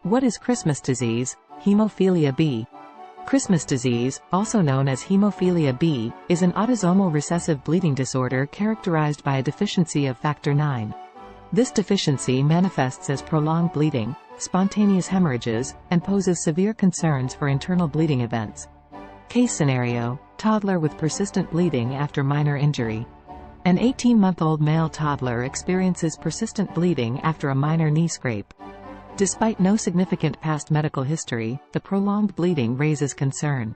What is Christmas disease, Hemophilia B? Christmas disease, also known as Hemophilia B, is an autosomal recessive bleeding disorder characterized by a deficiency of factor IX. This deficiency manifests as prolonged bleeding, spontaneous hemorrhages, and poses severe concerns for internal bleeding events. Case scenario: toddler with persistent bleeding after minor injury. An 18-month-old male toddler experiences persistent bleeding after a minor knee scrape. Despite no significant past medical history, the prolonged bleeding raises concern.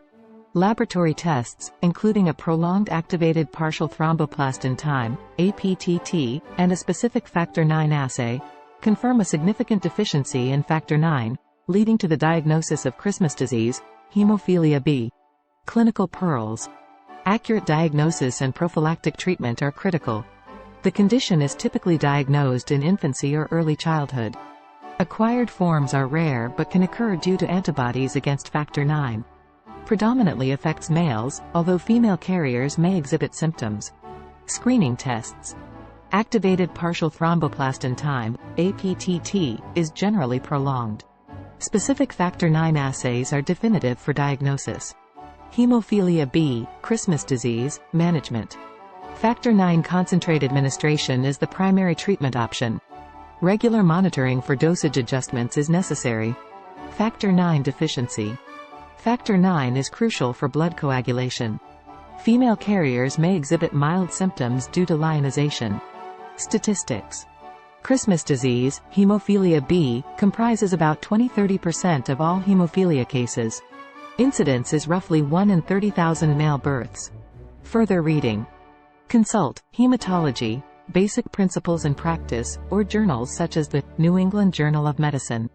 Laboratory tests, including a prolonged activated partial thromboplastin time, APTT, and a specific factor IX assay, confirm a significant deficiency in factor IX, leading to the diagnosis of Christmas disease, Hemophilia B. Clinical pearls. Accurate diagnosis and prophylactic treatment are critical. The condition is typically diagnosed in infancy or early childhood. Acquired forms are rare but can occur due to antibodies against factor IX. Predominantly affects males, although female carriers may exhibit symptoms. Screening tests. Activated partial thromboplastin time, APTT, is generally prolonged. Specific factor IX assays are definitive for diagnosis. Hemophilia B, Christmas disease, management. Factor IX concentrate administration is the primary treatment option. Regular monitoring for dosage adjustments is necessary. Factor IX deficiency. Factor IX is crucial for blood coagulation. Female carriers may exhibit mild symptoms due to lionization. Statistics. Christmas disease, Hemophilia B, comprises about 20–30% of all hemophilia cases. Incidence is roughly 1 in 30,000 male births. Further reading. Consult Hematology, Basic Principles and Practice, or journals such as the New England Journal of Medicine.